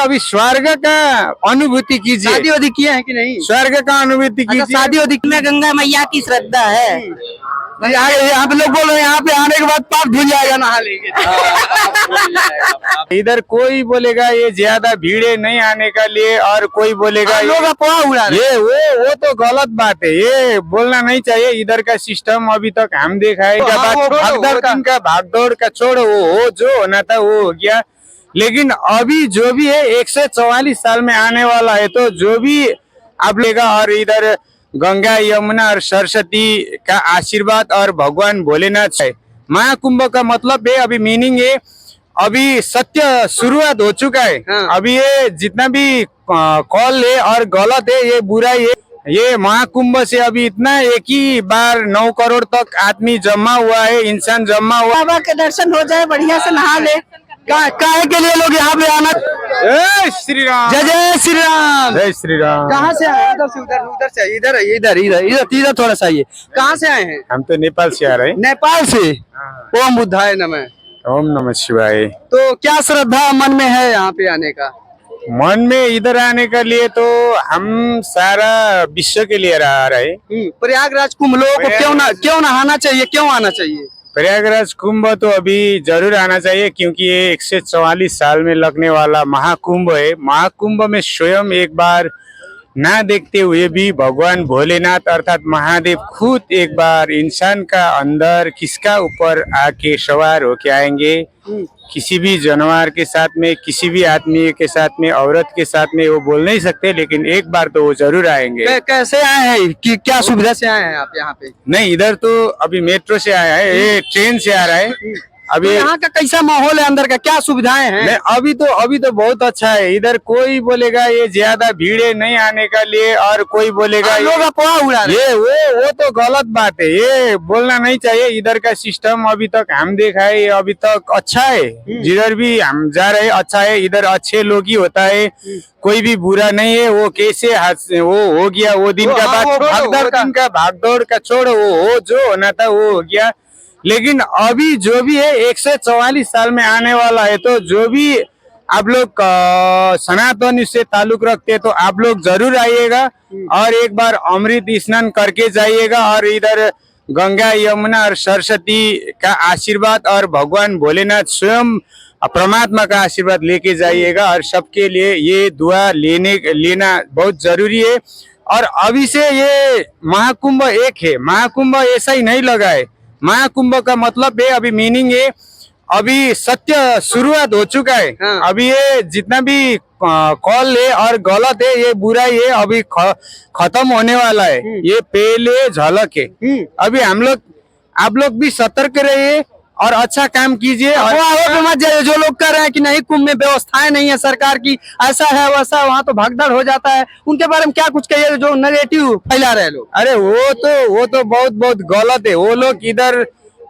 अभी स्वर्ग का अनुभूति कीजिए। शादी वादी किए हैं कि नहीं? स्वर्ग का अनुभूति अच्छा, कीजिए। शादी वादी में गंगा मैया की श्रद्धा है। यहाँ पे लोग बोल रहे हैं यहाँ पे आने के बाद पाप धुल जाएगा नहा लेंगे। इधर कोई बोलेगा ये ज्यादा भीड़ है नहीं आने का लिए, और कोई बोलेगा लोग अफवाह उड़ा रहे हैं। ये वो तो गलत बात है, ये बोलना नहीं चाहिए। इधर का सिस्टम अभी तक हम देखा है। का भागदौड़ का छोड़ो, वो हो जो होना था वो हो गया। लेकिन अभी जो भी है 144 साल में आने वाला है, तो जो भी आप लेगा, और इधर गंगा यमुना और सरस्वती का आशीर्वाद और भगवान भोलेनाथ है। महाकुंभ का मतलब है, अभी मीनिंग है, अभी सत्य शुरुआत हो चुका है। हाँ। अभी ये जितना भी कॉल है और गलत है, ये बुराई है, ये महाकुंभ से अभी इतना एक ही बार 9 करोड़ तक आदमी जमा हुआ है, इंसान जमा हुआ। बाबा के दर्शन हो जाए, बढ़िया से नहा ले। काहे के लिए लोग यहाँ पे आना? जय श्री राम, जय जय श्री राम। जय श्री राम। कहाँ से आए? इधर से उधर से इधर इधर इधर इधर इधर थोड़ा सा आइए। कहाँ से आए हैं? हम तो नेपाल से आ रहे हैं। नेपाल से। ओम बुद्धाय नमः। ओम नमः शिवाय। तो क्या श्रद्धा मन में है यहाँ पे आने का? मन में इधर आने के लिए तो हम सारा विश्व के लिए आ रहे हैं। प्रयागराज कुंभ लोगों को क्यों नहाना चाहिए, क्यों आना चाहिए? प्रयागराज कुंभ तो अभी जरूर आना चाहिए, क्योंकि ये 144 साल में लगने वाला महाकुंभ है। महाकुंभ में स्वयं एक बार ना देखते हुए भी भगवान भोलेनाथ अर्थात महादेव खुद एक बार इंसान का अंदर किसका ऊपर आके सवार होके आएंगे। किसी भी जानवर के साथ में, किसी भी आदमी के साथ में, औरत के साथ में, वो बोल नहीं सकते, लेकिन एक बार तो वो जरूर आएंगे। कैसे आए हैं कि क्या सुविधा से आए हैं आप यहाँ पे? नहीं, इधर तो अभी मेट्रो से आया है, ये ट्रेन से आ रहा है। अभी तो यहाँ का कैसा माहौल है, अंदर का क्या सुविधाएं हैं? नहीं, अभी तो बहुत अच्छा है। इधर कोई बोलेगा ये ज्यादा भीड़ है नहीं आने का लिए, और कोई बोलेगा लोग अफवाह उड़ा रहे हैं। ये वो तो गलत बात है, ये बोलना नहीं चाहिए। इधर का सिस्टम अभी तक हम देखा है, ये अभी तक अच्छा है। जिधर भी हम जा रहे हैं अच्छा है, इधर अच्छे लोग ही होता है, कोई भी बुरा नहीं है। वो कैसे वो हो गया, वो दिन का भागदौड़ का छोड़ो, वो हो जो होना था वो हो गया। लेकिन अभी जो भी है 144 साल में आने वाला है, तो जो भी आप लोग सनातन से ताल्लुक रखते हैं तो आप लोग जरूर आइएगा, और एक बार अमृत स्नान करके जाइएगा, और इधर गंगा यमुना और सरस्वती का आशीर्वाद और भगवान भोलेनाथ स्वयं परमात्मा का आशीर्वाद लेके जाइएगा। और सबके लिए ये दुआ लेना बहुत जरूरी है। और अभी से ये महाकुंभ एक है, महाकुंभ ऐसा ही नहीं लगा है। महाकुंभ का मतलब है, अभी मीनिंग है, अभी सत्य शुरुआत हो चुका है। हाँ। अभी ये जितना भी कॉल है और गलत है, ये बुराई है, अभी खत्म होने वाला है। ये पहले झलक है। अभी आप लोग भी सतर्क रहिए और अच्छा काम कीजिए। और मत जाइए। जो लोग कह रहे हैं कि नहीं कुंभ में व्यवस्थाएं नहीं है सरकार की, ऐसा है वैसा, वहाँ तो भगदड़ हो जाता है, उनके बारे में क्या कुछ कहिए जो नेगेटिव फैला रहे लोग? अरे वो तो बहुत गलत है। वो लोग इधर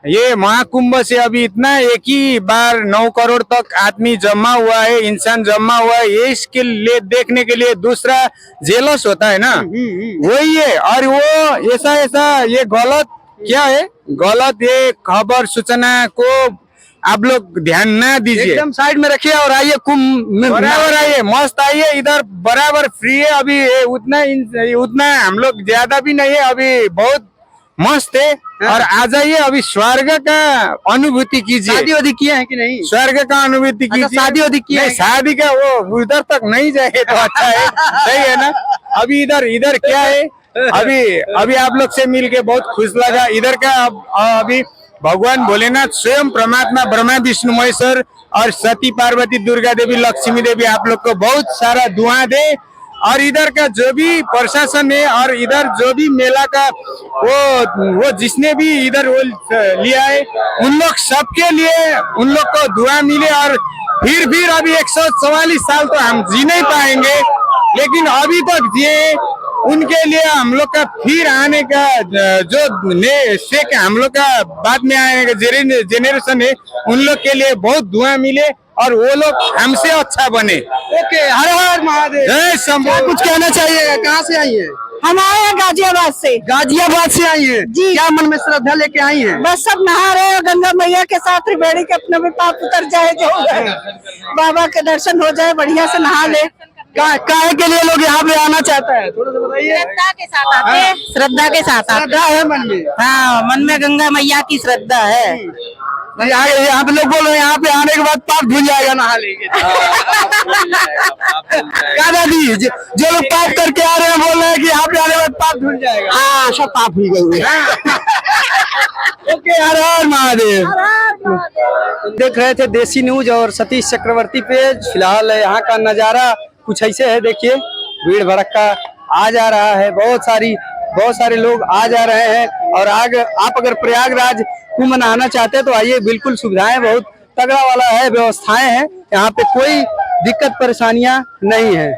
ये महाकुंभ से अभी इतना एक ही बार 9 करोड़ तक आदमी जमा हुआ है, इंसान जमा हुआ है, ये इसके लिए देखने के लिए दूसरा जेलस होता है ना, वही है। और वो ऐसा ये गलत क्या है, गलत ये खबर सूचना को आप लोग ध्यान ना दीजिए, एकदम साइड में रखिए और आइए कुंभ में बराबर आइए, मस्त आइए। इधर बराबर फ्री है। अभी उतना हम लोग ज्यादा भी नहीं है, अभी बहुत मस्त है। और आ जाइए, अभी स्वर्ग का अनुभूति कीजिए। शादी वादी किए हैं कि नहीं? स्वर्ग का अनुभूति कीजिए। शादी वादी किए हैं? शादी का वो उधर तक नहीं जाए तो अच्छा है, सही है ना। अभी इधर क्या है, अभी आप लोग से मिलके बहुत खुश लगा। इधर का अभी भगवान भोलेनाथ स्वयं परमात्मा ब्रह्मा विष्णु महेश्वर और सती पार्वती दुर्गा देवी लक्ष्मी देवी आप लोग को बहुत सारा दुआ दे। और इधर का जो भी प्रशासन है और इधर जो भी मेला का वो जिसने भी इधर वो लिया है, उन लोग सबके लिए उन लोग को दुआ मिले। और फिर अभी 144 साल तो हम जी नहीं पाएंगे, लेकिन अभी तक जिए, उनके लिए हम लोग का फिर आने का जो हम लोग का बाद में आने का जेनरेशन है, उन लोग के लिए बहुत दुआ मिले और वो लोग हमसे अच्छा बने। ओके, हर हर महादेव। जय शंभू। कुछ कहना चाहिए? कहाँ से आई है? हम आए हैं गाजियाबाद से। गाजियाबाद से आई है जी। क्या मन में श्रद्धा लेके आई है? बस सब नहा रहे हैं गंगा मैया के साथ, त्रिवेणी के अपने भी पाप उतर जाए, जो है बाबा के दर्शन हो जाए, बढ़िया से नहा ले। काहे के लिए लोग यहाँ पे आना चाहता है, थोड़ा सा बताइए। श्रद्धा के साथ आते हैं, श्रद्धा के साथ आते श्रद्धा है मन में? हैं। हाँ, मन में गंगा मैया की श्रद्धा है। यहाँ पे लोग बोल रहे हैं यहाँ पे आने के बाद पाप धुल जाएगा नहा लेंगे। क्या दादी, जो लोग पाप करके आ रहे हैं बोल रहे हैं कि यहाँ पे आने के बाद पाप धुल जाएगा। हाँ, सब पाप धुल गए। ओके, हर हर महादेव। देख रहे थे देसी न्यूज और सतीश चक्रवर्ती पे। फिलहाल यहाँ का नजारा कुछ ऐसे है, देखिए भीड़ भड़का आ जा रहा है, बहुत सारे लोग आ जा रहे हैं। और आप अगर प्रयागराज कुंभ नहाना चाहते हैं तो आइए, बिल्कुल सुविधाएं बहुत तगड़ा वाला है, व्यवस्थाएं हैं यहाँ पे, कोई दिक्कत परेशानियां नहीं है।